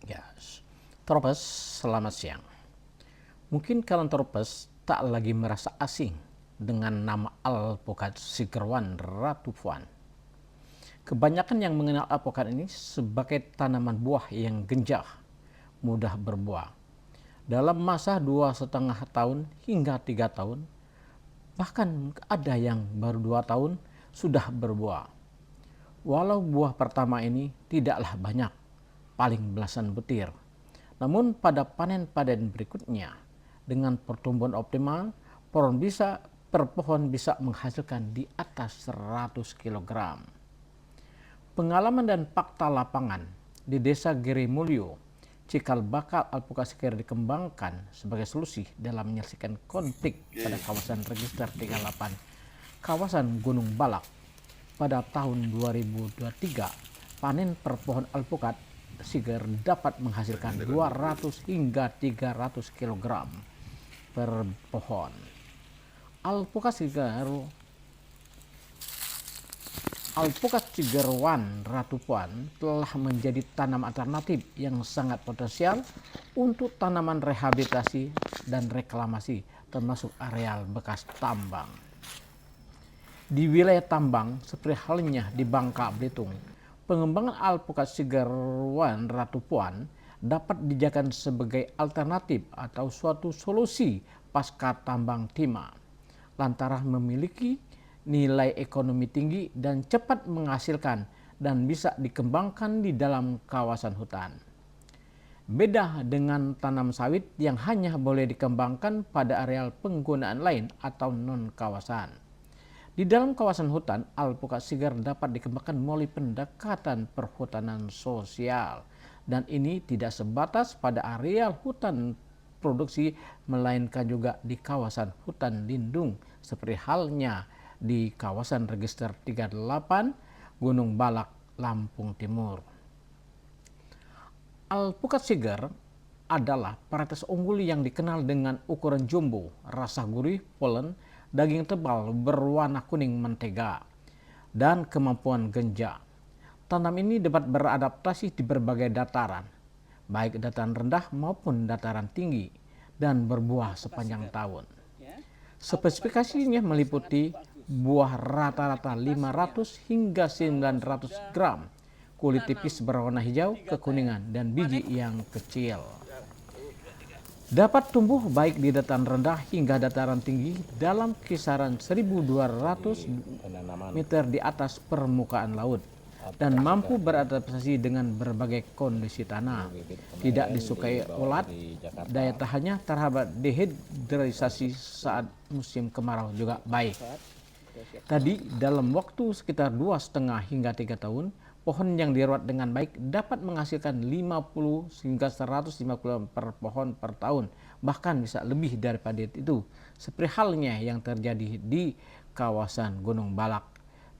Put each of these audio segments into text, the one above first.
Ya, Tropes, selamat siang. Mungkin kalian Tropes tak lagi merasa asing dengan nama alpukat Sigerwan Ratu Puan. Kebanyakan yang mengenal alpukat ini sebagai tanaman buah yang genjah, mudah berbuah. Dalam masa 2,5 tahun hingga 3 tahun, bahkan ada yang baru 2 tahun sudah berbuah. Walau buah pertama ini tidaklah banyak, paling belasan butir. Namun pada panen-panen berikutnya, dengan pertumbuhan optimal, per pohon bisa menghasilkan di atas 100 kg. Pengalaman dan fakta lapangan di Desa Girimulyo, cikal bakal alpukat segar dikembangkan sebagai solusi dalam menyelesaikan konflik pada kawasan Register 38, kawasan Gunung Balak. Pada tahun 2023, panen per pohon alpukat segar dapat menghasilkan 200 hingga 300 kg per pohon. Alpukat Sigerwan Ratu Puan telah menjadi tanaman alternatif yang sangat potensial untuk tanaman rehabilitasi dan reklamasi, termasuk areal bekas tambang. Di wilayah tambang seperti halnya di Bangka Belitung, pengembangan alpukat Sigerwan Ratu Puan dapat dijadikan sebagai alternatif atau suatu solusi pasca tambang timah, lantaran memiliki nilai ekonomi tinggi dan cepat menghasilkan dan bisa dikembangkan di dalam kawasan hutan. Beda dengan tanam sawit yang hanya boleh dikembangkan pada areal penggunaan lain atau non-kawasan. Di dalam kawasan hutan, alpukat segar dapat dikembangkan melalui pendekatan perhutanan sosial. Dan ini tidak sebatas pada areal hutan produksi, melainkan juga di kawasan hutan lindung, seperti halnya di kawasan Register 38, Gunung Balak, Lampung Timur. Alpukat segar adalah varietas unggul yang dikenal dengan ukuran jumbo, rasa gurih, polen, daging tebal berwarna kuning mentega, dan kemampuan genjah. Tanam ini dapat beradaptasi di berbagai dataran, baik dataran rendah maupun dataran tinggi, dan berbuah sepanjang tahun. Spesifikasinya meliputi buah rata-rata 500 hingga 900 gram, kulit tipis berwarna hijau kekuningan, dan biji yang kecil. Dapat tumbuh baik di dataran rendah hingga dataran tinggi dalam kisaran 1.200 meter di atas permukaan laut, dan mampu beradaptasi dengan berbagai kondisi tanah. Tidak disukai ulat, daya tahannya terhadap dehidrasi saat musim kemarau juga baik. Tadi dalam waktu sekitar 2,5 hingga 3 tahun, pohon yang dirawat dengan baik dapat menghasilkan 50 hingga 150 per pohon per tahun, bahkan bisa lebih daripada itu, seperti halnya yang terjadi di kawasan Gunung Balak.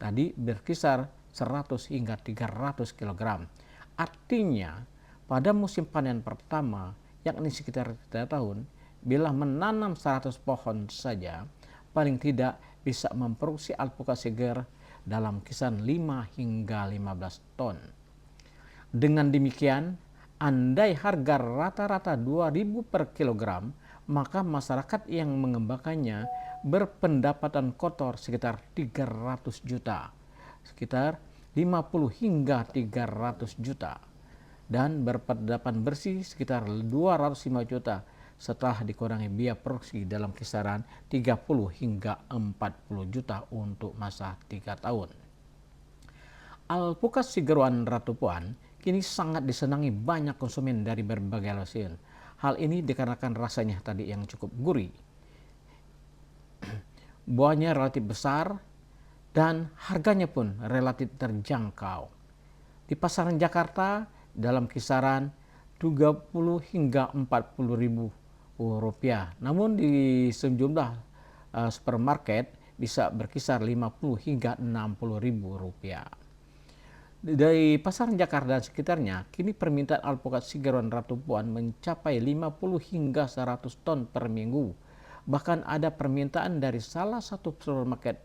Tadi berkisar 100 hingga 300 kg. Artinya, pada musim panen pertama, yakni sekitar 3 tahun, bila menanam 100 pohon saja, paling tidak bisa memproduksi alpukat segar dalam kisaran 5 hingga 15 ton. Dengan demikian, andai harga rata-rata 2.000 per kilogram, maka masyarakat yang mengembangkannya berpendapatan kotor sekitar 300 juta. Sekitar 50 hingga 300 juta, dan berpendapatan bersih sekitar 205 juta setelah dikurangi biaya produksi dalam kisaran 30 hingga 40 juta untuk masa 3 tahun. Alpukat Sigerwan Ratu Puan kini sangat disenangi banyak konsumen dari berbagai alasan. Hal ini dikarenakan rasanya tadi yang cukup gurih, buahnya relatif besar, dan harganya pun relatif terjangkau. Di pasaran Jakarta dalam kisaran 30 hingga 40 ribu rupiah. Namun di sejumlah supermarket bisa berkisar 50 hingga 60 ribu rupiah. Dari pasaran Jakarta dan sekitarnya, kini permintaan alpukat Sigerwan Ratu Puan mencapai 50 hingga 100 ton per minggu. Bahkan ada permintaan dari salah satu supermarket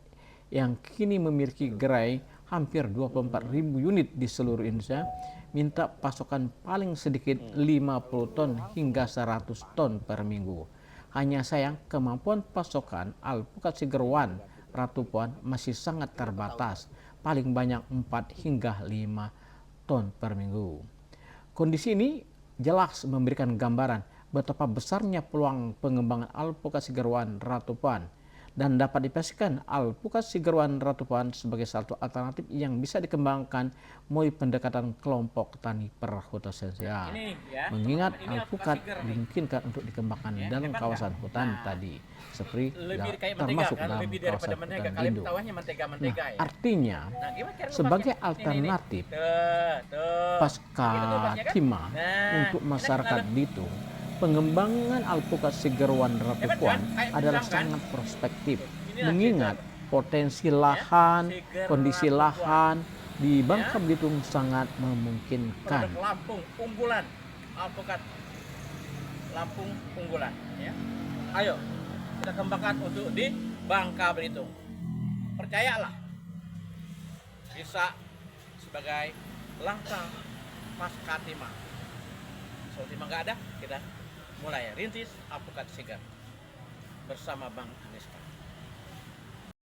yang kini memiliki gerai hampir 24.000 unit di seluruh Indonesia, minta pasokan paling sedikit 50 ton hingga 100 ton per minggu. Hanya sayang kemampuan pasokan alpukat Sigerwan Ratu Puan masih sangat terbatas, paling banyak 4 hingga 5 ton per minggu. Kondisi ini jelas memberikan gambaran betapa besarnya peluang pengembangan alpukat Sigerwan Ratu Puan, dan dapat dipastikan alpukat Sigerwan Ratu Puan sebagai satu alternatif yang bisa dikembangkan melalui pendekatan kelompok tani perhutanian. Mengingat alpukat dimungkinkan untuk dikembangkan dalam kawasan hutan tadi, seperti termasuk dalam kawasan hutan lindung. Artinya sebagai alternatif pasca timah untuk masyarakat Bitung, pengembangan alpukat Sigerwan Ratu Puan adalah sangat prospektif, mengingat potensi lahan, kondisi lahan di Bangka Belitung sangat memungkinkan. Lampung unggulan, alpukat Lampung unggulan. Ya. Ayo kita kembangkan untuk di Bangka Belitung. Percayalah, bisa sebagai langkah pasca timah. Kalau timah nggak ada, kita mulai rintis alpukat segar bersama Bang Aniska.